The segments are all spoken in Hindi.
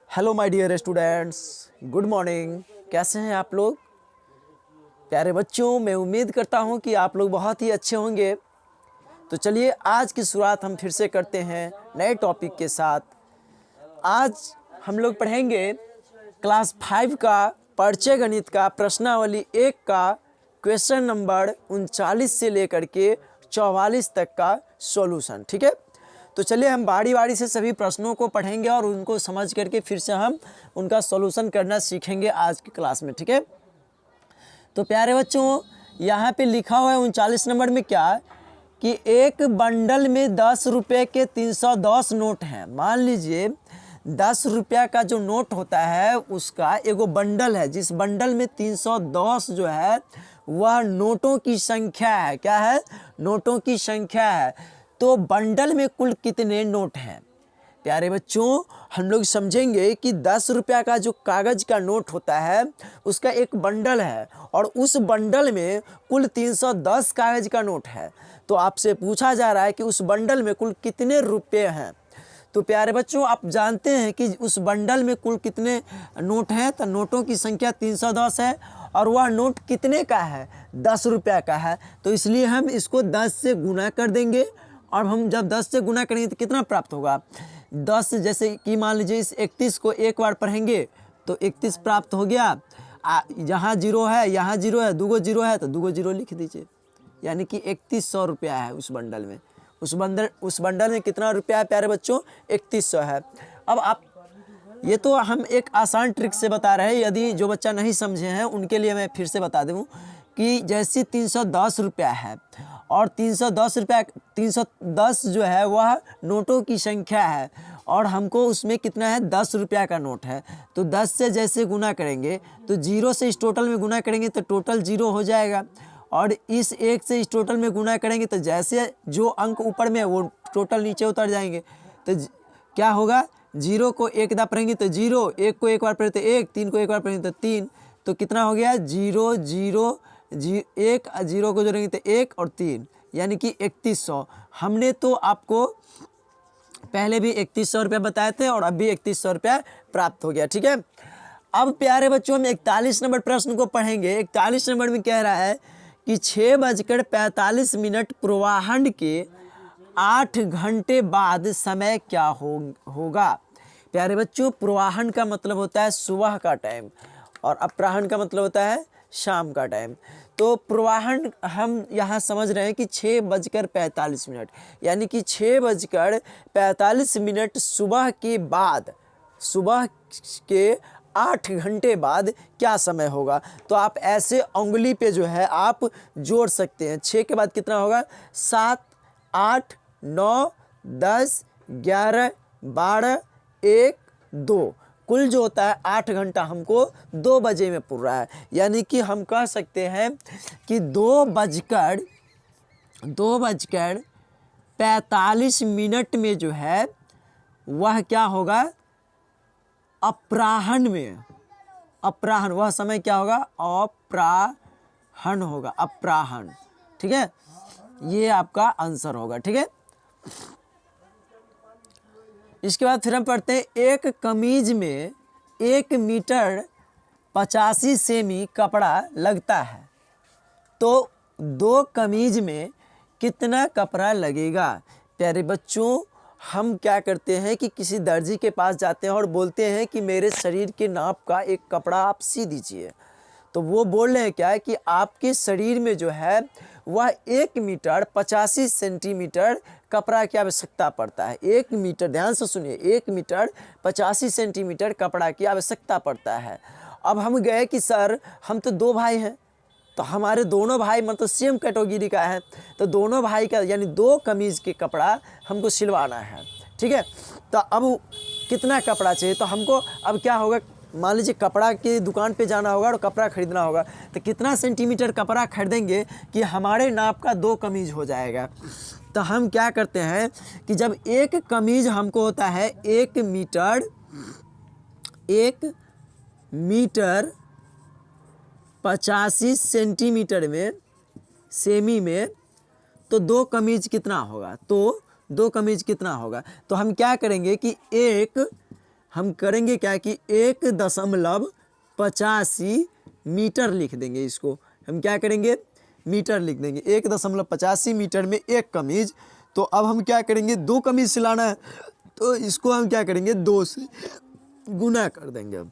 Hello my dear students, good morning. कैसे हैं आप लोग प्यारे बच्चों? मैं उम्मीद करता हूं कि आप लोग बहुत ही अच्छे होंगे। तो चलिए आज की शुरुआत हम फिर से करते हैं नए टॉपिक के साथ। आज हम लोग पढ़ेंगे क्लास 5 का परिचय गणित का प्रश्नावली 1 का क्वेश्चन नंबर 39 से लेकर के 44 तक का सॉल्यूशन। ठीक है, तो चलिए हम बारी बारी से सभी प्रश्नों को पढ़ेंगे और उनको समझ करके फिर से हम उनका सॉल्यूशन करना सीखेंगे आज की क्लास में। ठीक है, तो प्यारे बच्चों यहाँ पे लिखा हुआ है 39 नंबर में क्या कि एक बंडल में 10 रुपये के 310 नोट हैं। मान लीजिए 10 रुपया का जो नोट होता है उसका एगो बंडल है, जिस बंडल में 310 जो है वह नोटों की संख्या है। क्या है? नोटों की संख्या है। तो बंडल में कुल कितने नोट हैं? प्यारे बच्चों हम लोग समझेंगे कि 10 रुपया का जो कागज़ का नोट होता है उसका एक बंडल है और उस बंडल में कुल 310 कागज़ का नोट है। तो आपसे पूछा जा रहा है कि उस बंडल में कुल कितने रुपये हैं। तो प्यारे बच्चों आप जानते हैं कि उस बंडल में कुल कितने नोट हैं। तो नोटों की संख्या 310 है और वह नोट कितने का है? 10 रुपया का है। तो इसलिए हम इसको 10 से गुना कर देंगे और हम जब 10 से गुना करेंगे तो कितना प्राप्त होगा? 10 जैसे कि मान लीजिए इस 31 को एक बार पढ़ेंगे तो 31 प्राप्त हो गया। यहाँ जीरो है, यहाँ जीरो है, दूगो जीरो है तो दूगो जीरो लिख दीजिए, यानी कि 3100 रुपया है उस बंडल में। उस बंडल में कितना रुपया है प्यारे बच्चों? 3100 है। अब आप ये तो हम एक आसान ट्रिक से बता रहे हैं, यदि जो बच्चा नहीं समझे हैं उनके लिए मैं फिर से बता दूँ कि जैसे 310 रुपया है और 310 जो है वह नोटों की संख्या है और हमको उसमें कितना है? 10 रुपया का नोट है। तो 10 से जैसे गुना करेंगे तो जीरो से इस टोटल में गुना करेंगे तो टोटल जीरो हो जाएगा और इस एक से इस टोटल में गुना करेंगे तो जैसे जो अंक ऊपर में है वो टोटल नीचे उतर जाएंगे। तो क्या होगा? जीरो को एक बार पढ़ेंगे तो जीरो, एक को एक बार पढ़े तो एक, तीन को एक बार पढ़ेंगे तो तीन। तो कितना हो गया? जीरो जीरो एक, जीरो को जोड़ेंगे तो एक और तीन, यानी कि 3100। हमने तो आपको पहले भी 3100 रुपया बताए थे और अब भी 3100 रुपया प्राप्त हो गया। ठीक है, अब प्यारे बच्चों हम 41 नंबर प्रश्न को पढ़ेंगे। 41 नंबर में कह रहा है कि 6:45 पूर्वाह्न के 8 घंटे बाद समय क्या होगा? प्यारे बच्चों पूर्वाह्न का मतलब होता है सुबह का टाइम और अपराह्न का मतलब होता है शाम का टाइम। तो पूर्वाह्न हम यहाँ समझ रहे हैं कि 6:45, यानी कि 6:45 सुबह के बाद, सुबह के 8 घंटे बाद क्या समय होगा? तो आप ऐसे उंगली पे जो है आप जोड़ सकते हैं। 6 के बाद कितना होगा? 7, 8, 9, 10, 11, 12, 1, 2। कुल जो होता है 8 घंटा हमको 2 बजे में पूर रहा है, यानी कि हम कह सकते हैं कि 2:45 में जो है वह क्या होगा? अपराह्न में, अपराह्न वह समय क्या होगा? अपराह्न होगा, अपराह्न। ठीक है, ये आपका आंसर होगा। ठीक है, इसके बाद फिर हम पढ़ते हैं एक कमीज में 1 मीटर 85 सेमी कपड़ा लगता है, तो 2 कमीज में कितना कपड़ा लगेगा? प्यारे बच्चों हम क्या करते हैं कि किसी दर्जी के पास जाते हैं और बोलते हैं कि मेरे शरीर के नाप का एक कपड़ा आप सी दीजिए। तो वो बोल रहे हैं क्या है कि आपके शरीर में जो है वह 1 मीटर 85 सेंटीमीटर कपड़ा की आवश्यकता पड़ता है। 1 मीटर, ध्यान से सुनिए, 1 मीटर 85 सेंटीमीटर कपड़ा की आवश्यकता पड़ता है। अब हम गए कि सर हम तो 2 भाई हैं, तो हमारे दोनों भाई मतलब सेम कैटेगरी का है, तो दोनों भाई का यानी 2 कमीज़ के कपड़ा हमको सिलवाना है। ठीक है, तो अब कितना कपड़ा चाहिए? तो हमको अब क्या होगा, मान लीजिए कपड़ा की दुकान पे जाना होगा और कपड़ा ख़रीदना होगा, तो कितना सेंटीमीटर कपड़ा खरीदेंगे कि हमारे नाप का 2 कमीज़ हो जाएगा? तो हम क्या करते हैं कि जब एक कमीज़ हमको होता है 1 मीटर 85 सेंटीमीटर में, सेमी में, तो 2 कमीज कितना होगा? तो 2 कमीज कितना होगा। तो हम क्या करेंगे कि हम करेंगे क्या कि 1.85 मीटर लिख देंगे। इसको हम क्या करेंगे, मीटर लिख देंगे। 1.85 मीटर में 1 कमीज। तो अब हम क्या करेंगे, 2 कमीज सिलाना है तो इसको हम क्या करेंगे, 2 से गुना कर देंगे।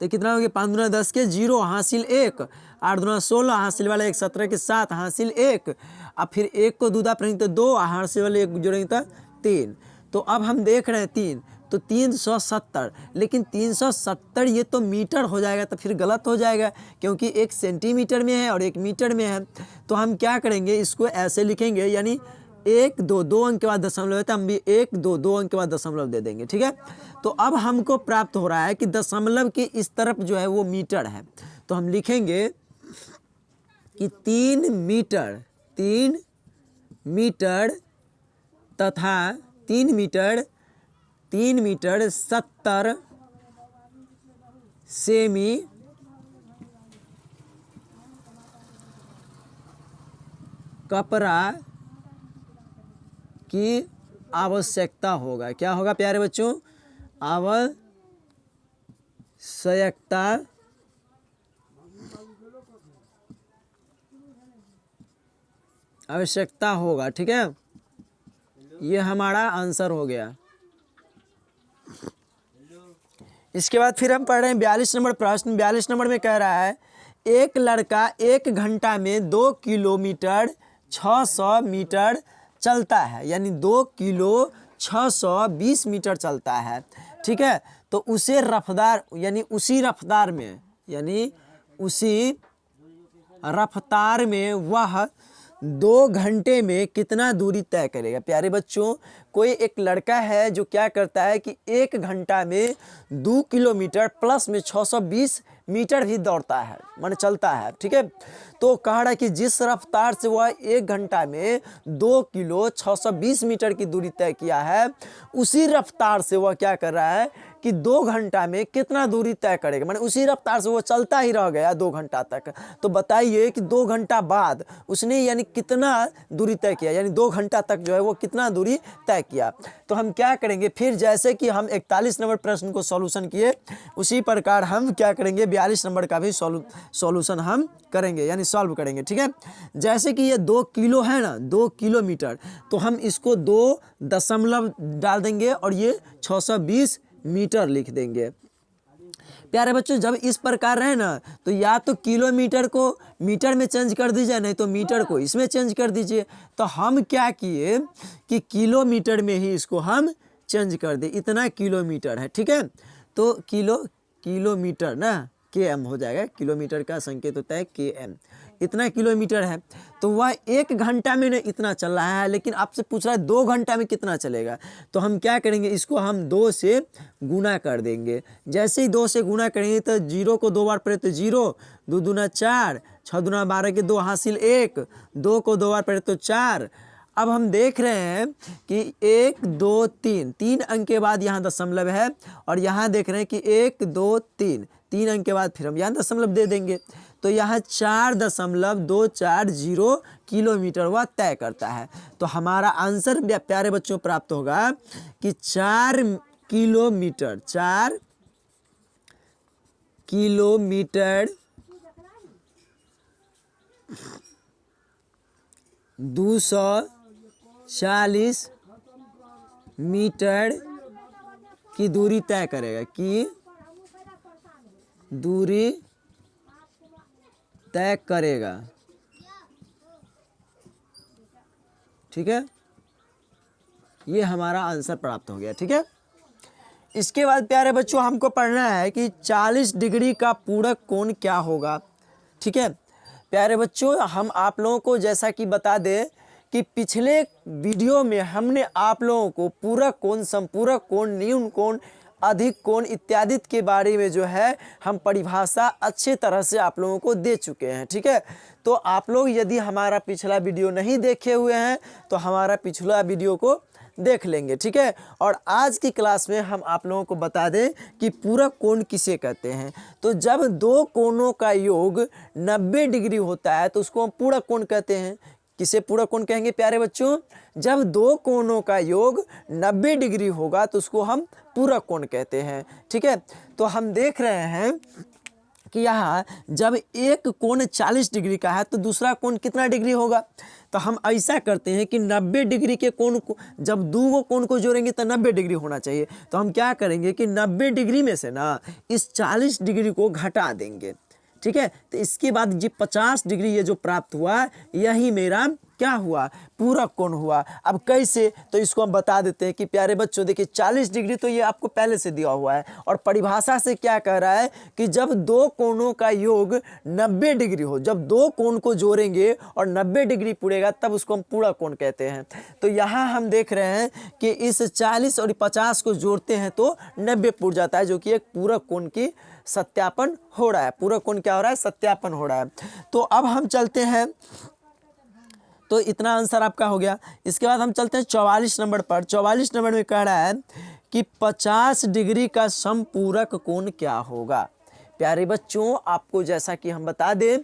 तो कितना हो गया, 5 दूना 10 के 0 हासिल 1, 8 दूना 16 हासिल वाला 1, 17 के 7 हासिल 1, अब फिर 1 को दूधा पढ़ेंगे तो 2, हासिल वाले 1 जोड़ेंगे तो 3। तो अब हम देख रहे हैं 3, तो 370, लेकिन 370 ये तो मीटर हो जाएगा, तो फिर गलत हो जाएगा क्योंकि 1 सेंटीमीटर में है और 1 मीटर में है। तो हम क्या करेंगे, इसको ऐसे लिखेंगे, यानी 1 2 2 अंक के बाद दशमलव है तो हम भी 1 2 2 अंक के बाद दशमलव दे देंगे, ठीक है। तो अब हमको प्राप्त हो रहा है कि दशमलव के इस तरफ जो है वो मीटर है। तो हम लिखेंगे कि 3 मीटर तथा 3 मीटर 70 सेमी कपड़ा की आवश्यकता होगा। क्या होगा प्यारे बच्चों, आवश्यकता होगा, ठीक है। ये हमारा आंसर हो गया। इसके बाद फिर हम पढ़ रहे हैं 42 नंबर प्रश्न। 42 नंबर में कह रहा है, एक लड़का 1 घंटा में 2 किलोमीटर 600 मीटर चलता है, यानी 2 किलो 620 मीटर चलता है, ठीक है। तो उसी रफ्तार में वह 2 घंटे में कितना दूरी तय करेगा। प्यारे बच्चों, कोई एक लड़का है जो क्या करता है कि 1 घंटा में 2 किलोमीटर प्लस में 620 मीटर भी दौड़ता है, माने चलता है, ठीक है। तो कह रहा है कि जिस रफ्तार से वह 1 घंटा में 2 किलो 620 मीटर की दूरी तय किया है, उसी रफ्तार से वह क्या कर रहा है कि 2 घंटा में कितना दूरी तय करेगा, माने उसी रफ्तार से वो चलता ही रह गया 2 घंटा तक। तो बताइए कि 2 घंटा बाद उसने यानी कितना दूरी तय किया, यानी 2 घंटा तक जो है वो कितना दूरी तय किया। तो हम क्या करेंगे, फिर जैसे कि हम 41 नंबर प्रश्न को सॉल्यूशन किए, उसी प्रकार हम क्या करेंगे 42 नंबर का भी सॉल्यूशन हम करेंगे, यानी सॉल्व करेंगे, ठीक है। जैसे कि ये 2 किलो है ना, 2 किलोमीटर, तो हम इसको 2 दशमलव डाल देंगे और ये 620 मीटर लिख देंगे। प्यारे बच्चों, जब इस प्रकार रहे ना, तो या तो किलोमीटर को मीटर में चेंज कर दीजिए, नहीं तो मीटर को इसमें चेंज कर दीजिए। तो हम क्या किए कि किलोमीटर में ही इसको हम चेंज कर दे, इतना किलोमीटर है, ठीक है। तो किलोमीटर ना km हो जाएगा, किलोमीटर का संकेत होता है km, इतना किलोमीटर है। तो वह 1 घंटा में ना इतना चल रहा है, लेकिन आपसे पूछ रहा है 2 घंटा में कितना चलेगा। तो हम क्या करेंगे, इसको हम 2 से गुना कर देंगे। जैसे ही 2 से गुना करेंगे तो 0 को 2 बार पढ़े तो 0, 2 दूना 4, 6 दूना 12 के 2 हासिल 1, 2 को 2 बार पढ़े तो 4। अब हम देख रहे हैं कि 1 2 3 अंक के बाद यहाँ दशमलव है, और यहाँ देख रहे हैं कि 1 2 3 अंक के बाद फिर हम यहाँ दशमलव दे देंगे। तो यहाँ 4.240 किलोमीटर वह तय करता है। तो हमारा आंसर प्यारे बच्चों प्राप्त होगा कि 4 किलोमीटर 240 मीटर की दूरी तय करेगा, ठीक है। ये हमारा आंसर प्राप्त हो गया, ठीक है। इसके बाद प्यारे बच्चों हमको पढ़ना है कि 40 डिग्री का पूरक कोण क्या होगा, ठीक है। प्यारे बच्चों, हम आप लोगों को जैसा कि बता दें कि पिछले वीडियो में हमने आप लोगों को पूरक कोण, संपूरक कोण, न्यून कोण, अधिक कोण इत्यादि के बारे में जो है हम परिभाषा अच्छे तरह से आप लोगों को दे चुके हैं, ठीक है। तो आप लोग यदि हमारा पिछला वीडियो नहीं देखे हुए हैं तो हमारा पिछला वीडियो को देख लेंगे, ठीक है। और आज की क्लास में हम आप लोगों को बता दें कि पूरक कोण किसे कहते हैं। तो जब 2 कोणों का योग 90 डिग्री होता है तो उसको हम पूरक कोण कहते हैं। किसे पूरक कोण कहेंगे प्यारे बच्चों? जब दो कोणों का योग 90 डिग्री होगा तो उसको हम पूरक कोण कहते हैं। ठीक है, तो हम देख रहे हैं कि यहाँ जब एक कोण 40 डिग्री का है तो दूसरा कोण कितना डिग्री होगा? तो हम ऐसा करते हैं कि 90 डिग्री के कोण को जब दो कोण को जोड़ेंगे तो 90 डिग्री होना चाहिए। तो हम क्या करेंगे कि 90 डिग्री में से ना इस 40 डिग्री को घटा देंगे। ठीक है, तो इसके बाद जी 50 डिग्री ये जो प्राप्त हुआ यही मेरा क्या हुआ? पूरक कोण हुआ। अब कैसे? तो इसको हम बता देते हैं कि प्यारे बच्चों देखिए 40 डिग्री तो ये आपको पहले से दिया हुआ है और परिभाषा से क्या कह रहा है कि जब दो कोणों का योग 90 डिग्री हो, जब दो कोण को जोड़ेंगे और 90 डिग्री पुड़ेगा तब उसको हम पूरक कोण कहते हैं। तो यहाँ हम देख रहे हैं कि इस 40 और 50 को जोड़ते हैं तो 90 पुड़ जाता है, जो कि एक पूरक कोण की सत्यापन हो रहा है। पूरक कोण क्या हो रहा है? सत्यापन हो रहा है। तो अब हम चलते हैं, तो इतना आंसर आपका हो गया। इसके बाद हम चलते हैं 44 नंबर पर। 44 नंबर में कह रहा है कि 50 डिग्री का समपूरक कोण क्या होगा? प्यारे बच्चों, आपको जैसा कि हम बता दें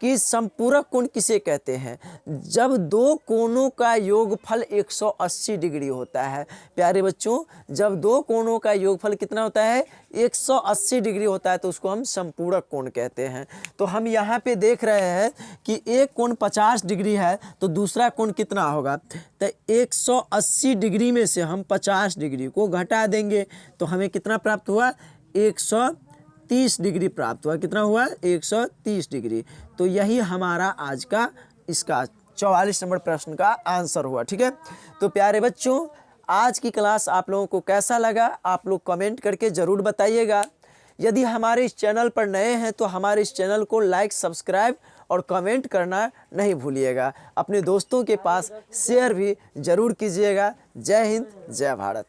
कि समपूरक कोण किसे कहते हैं? जब दो कोणों का योगफल 180 डिग्री होता है। प्यारे बच्चों, जब दो कोणों का योगफल कितना होता है? 180 डिग्री होता है तो उसको हम समपूरक कोण कहते हैं। तो हम यहाँ पे देख रहे हैं कि एक कोण 50 डिग्री है तो दूसरा कोण कितना होगा? तो 180 डिग्री में से हम 50 डिग्री को घटा देंगे तो हमें कितना प्राप्त हुआ? 130 डिग्री प्राप्त हुआ। कितना हुआ? 130 डिग्री। तो यही हमारा आज का इसका 44 नंबर प्रश्न का आंसर हुआ। ठीक है, तो प्यारे बच्चों, आज की क्लास आप लोगों को कैसा लगा आप लोग कमेंट करके ज़रूर बताइएगा। यदि हमारे इस चैनल पर नए हैं तो हमारे इस चैनल को लाइक, सब्सक्राइब और कमेंट करना नहीं भूलिएगा। अपने दोस्तों के पास शेयर भी ज़रूर कीजिएगा। जय हिंद, जय भारत।